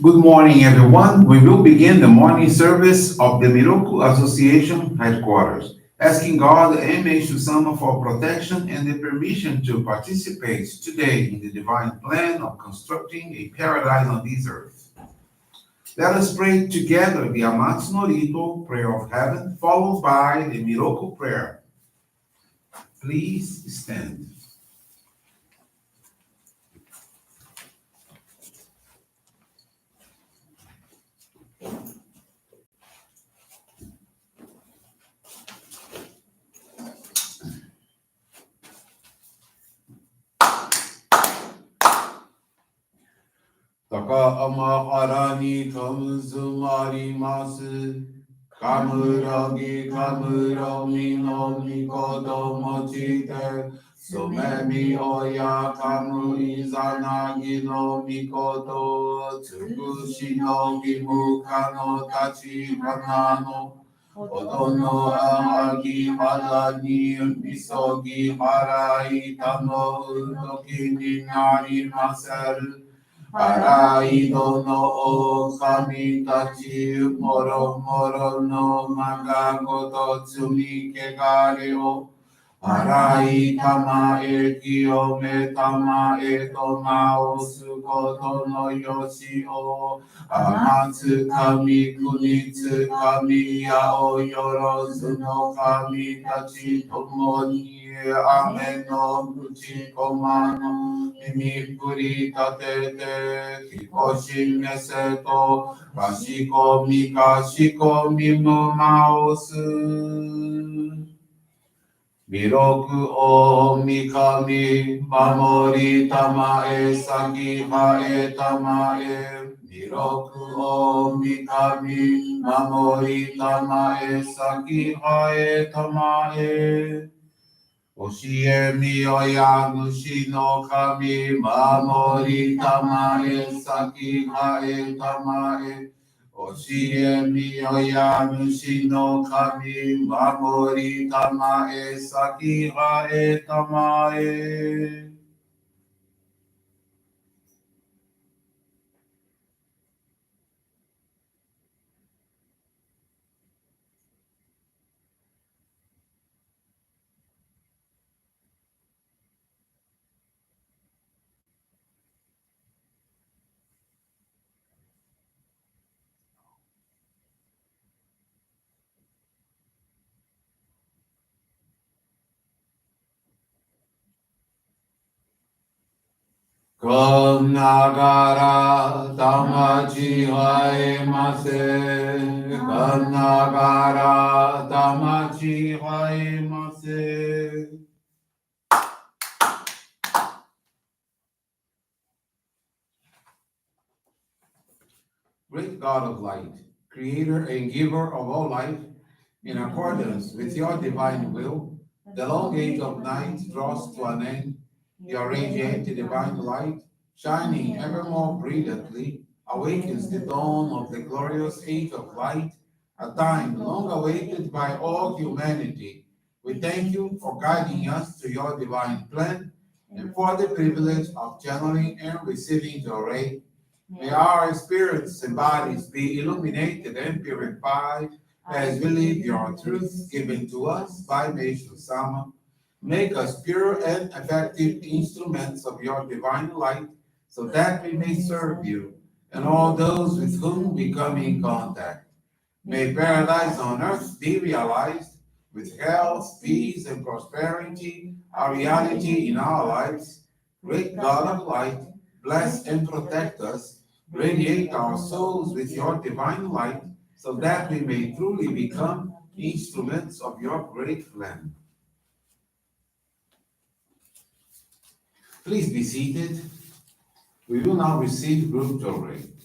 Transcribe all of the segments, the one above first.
Good morning, everyone. We will begin the morning service of the Miroku Association headquarters, asking God and Meishu-sama for protection and the permission to participate today in the divine plan of constructing a paradise on this earth. Let us pray together the Amatsu-Norito prayer of heaven, followed by the Miroku prayer. Please stand. Taka ama arani kamuzumari masu. Kamuragi kamurami no mikoto mochite. Sumemi oya kamu izanagi no mikoto. Tsukushi no gimuka no tachi hanano. Odono ahagi harani misogi harai tamo udoki ni nari masaru. Araido no o kami tachi moro moro no magago to tsumi kegare o. Arai tama e kyo me tama e toma o sukoto no yoshi o. Amatsu kami kunitsu kami ya o yorozu no kami tachi tomo ni ame no kuchi komano. Mimi puri tatete kikoshi meseto kashiko mikashiko mimu maosu. Miroku o mikami mamori tamae saki hae tamae. Miroku o mikami mamori tamae saki hae tamae. Oshie miyoya mushi no kami mamori tamae saki hae tamae. Oshie miyoya mushi no kami mamori tamae saki hae tamae. Kom nagara tamachi hae mase. Kom nagara tamachi hae mase. Great God of light, creator and giver of all life, in accordance with your divine will, the long age of night draws to an end. Your radiant divine light, shining ever more brilliantly, awakens the dawn of the glorious age of light, a time long awaited by all humanity. We thank you for guiding us to your divine plan and for the privilege of channeling and receiving Johrei. May our spirits and bodies be illuminated and purified as we live your truth given to us by Meishu-sama. Make us pure and effective instruments of your divine light so that we may serve you and all those with whom we come in contact. May paradise on earth be realized with health, peace, and prosperity, a reality in our lives. Great God of light, bless and protect us. Radiate our souls with your divine light so that we may truly become instruments of your great plan. Please be seated. We will now receive group Johrei.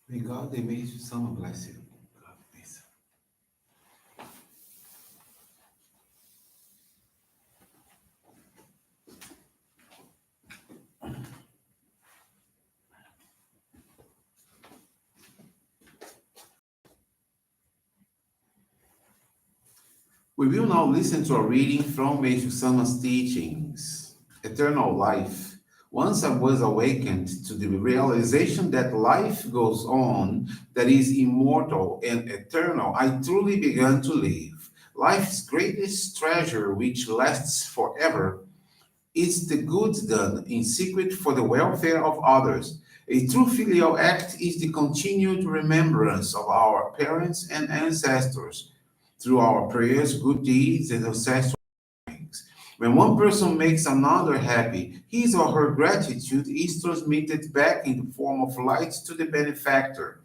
May God and Meishu-sama bless you. God bless. We will now listen to a reading from Meishu-sama's teachings, Eternal Life. Once I was awakened to the realization that life goes on, that is immortal and eternal, I truly began to live. Life's greatest treasure, which lasts forever, is the good done in secret for the welfare of others. A true filial act is the continued remembrance of our parents and ancestors through our prayers, good deeds, and ancestral things. When one person makes another happy, his or her gratitude is transmitted back in the form of light to the benefactor,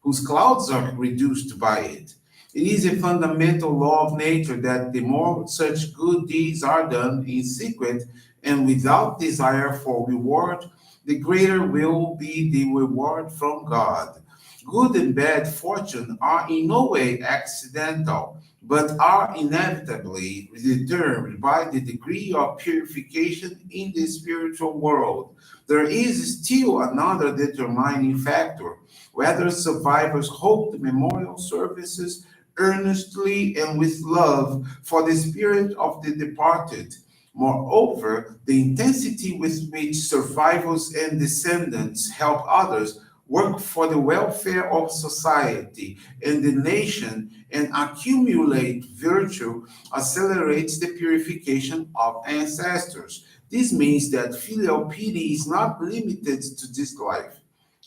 whose clouds are reduced by it. It is a fundamental law of nature that the more such good deeds are done in secret and without desire for reward, the greater will be the reward from God. Good and bad fortune are in no way accidental, but are inevitably determined by the degree of purification in the spiritual world. There is still another determining factor: whether survivors hold the memorial services earnestly and with love for the spirit of the departed. Moreover, the intensity with which survivors and descendants help others work for the welfare of society and the nation and accumulate virtue accelerates the purification of ancestors. This means that filial piety is not limited to this life.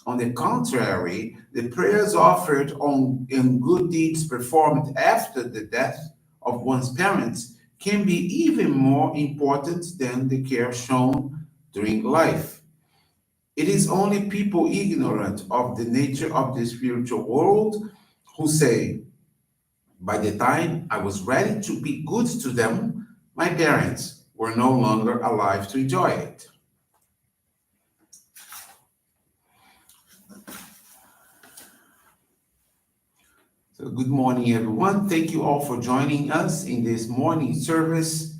On the contrary, the prayers offered on and good deeds performed after the death of one's parents can be even more important than the care shown during life. It is only people ignorant of the nature of the spiritual world who say, by the time I was ready to be good to them, my parents were no longer alive to enjoy it. So, good morning, everyone. Thank you all for joining us in this morning service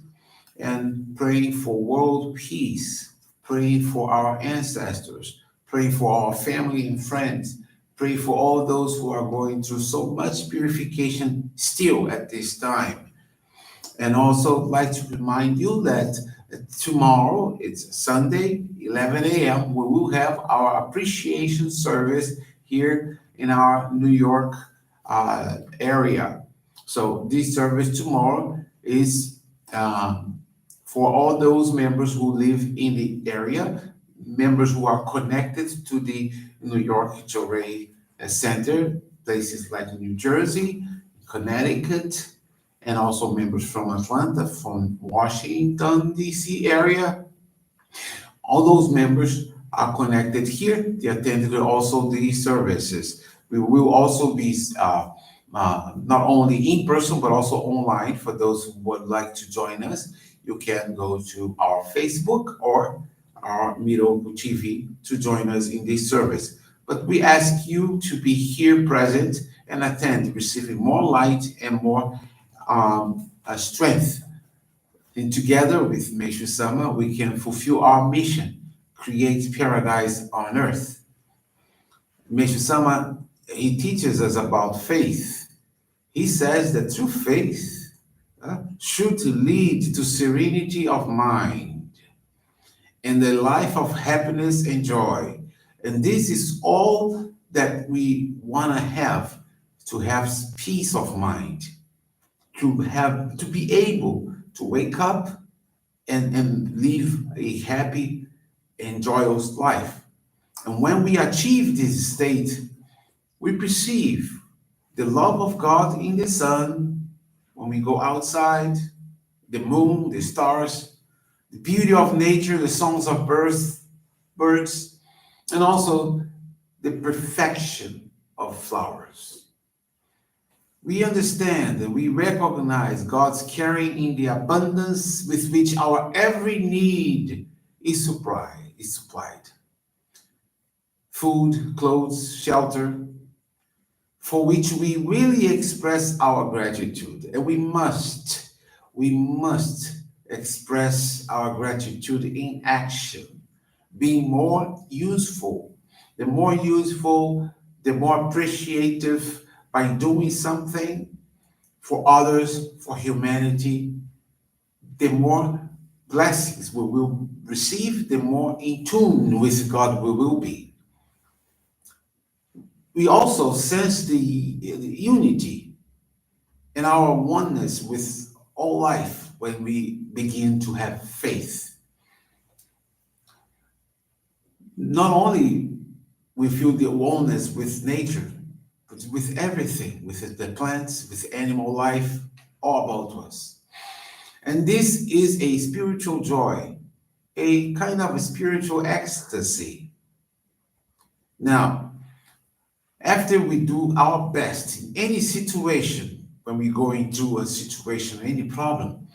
and praying for world peace, praying for our ancestors, praying for our family and friends, pray for all those who are going through so much purification still at this time. And also like to remind you that tomorrow, it's Sunday, 11 a.m., we will have our appreciation service here in our New York area. So this service tomorrow is for all those members who live in the area, members who are connected to the New York Johrei Center, places like New Jersey, Connecticut, and also members from Atlanta, from Washington, D.C. area. All those members are connected here. They attended also these services. We will also be not only in person, but also online for those who would like to join us. You can go to our Facebook or our Miroku TV to join us in this service. But we ask you to be here present and attend, receiving more light and more strength. And together with Meishu-sama, we can fulfill our mission, create paradise on earth. Meishu-sama, he teaches us about faith. He says that true faith should lead to serenity of mind and a life of happiness and joy. And this is all that we want to have peace of mind, to be able to wake up and live a happy and joyous life. And when we achieve this state, we perceive the love of God in the sun, when we go outside, the moon, the stars, the beauty of nature, the songs of birds, and also the perfection of flowers. We understand and we recognize God's caring in the abundance with which our every need is supplied. food, clothes, shelter, for which we really express our gratitude. And we must express our gratitude in action, being more useful. The more useful, the more appreciative by doing something for others, for humanity, the more blessings we will receive, the more in tune with God we will be. We also sense the unity in our oneness with all life when we begin to have faith. Not only we feel the oneness with nature, but with everything, with the plants, with animal life, all about us. And this is a spiritual joy, a kind of a spiritual ecstasy. Now, after we do our best in any situation, when we're going through a situation, any problem,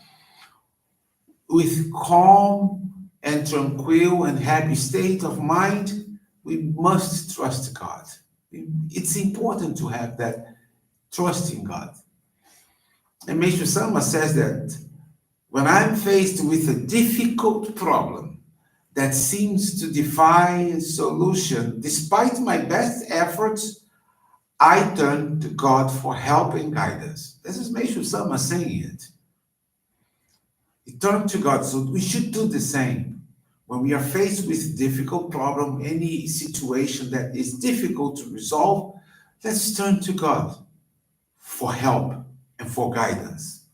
with calm and tranquil and happy state of mind, we must trust God. It's important to have that trust in God. And Meishu-sama says that when I'm faced with a difficult problem that seems to defy solution, despite my best efforts, I turn to God for help and guidance. This is Meishu-sama saying it. We turn to God, so we should do the same. When we are faced with difficult problem, any situation that is difficult to resolve, let's turn to God for help and for guidance.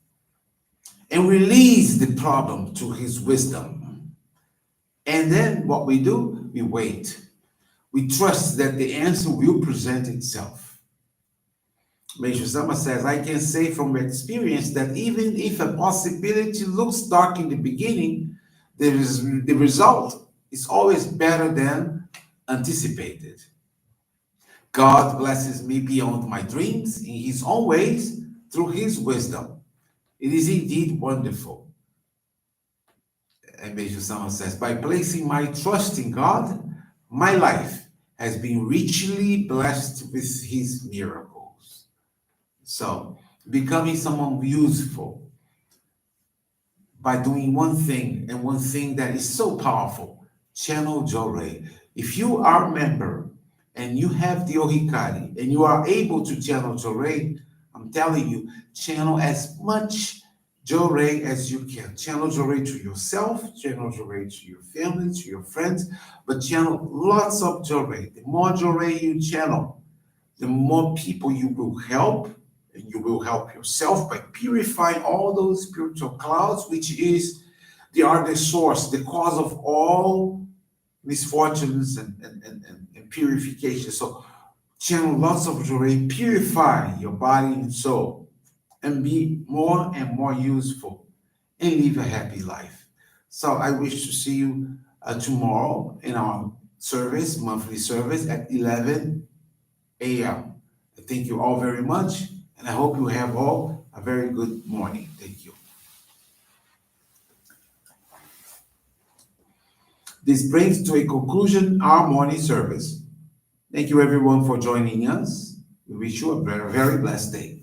And release the problem to his wisdom. And then what we do, we wait. We trust that the answer will present itself. Meishu-sama says, I can say from experience that even if a possibility looks dark in the beginning, the result is always better than anticipated. God blesses me beyond my dreams in his own ways through his wisdom. It is indeed wonderful. And Meishu-sama says, by placing my trust in God, my life has been richly blessed with his miracles. So, becoming someone useful by doing one thing, and one thing that is so powerful, channel Johrei. If you are a member and you have the Ohikari and you are able to channel Johrei, I'm telling you, channel as much Johrei as you can. Channel Johrei to yourself, channel Johrei to your family, to your friends, but channel lots of Johrei. The more Johrei you channel, the more people you will help, and you will help yourself by purifying all those spiritual clouds, which are the source, the cause of all misfortunes and purification. So channel lots of Johrei, purify your body and soul, and be more and more useful, and live a happy life. So I wish to see you tomorrow in our service, monthly service at 11 a.m. Thank you all very much, and I hope you have all a very good morning. Thank you. This brings to a conclusion our morning service. Thank you everyone for joining us. We wish you a very, very blessed day.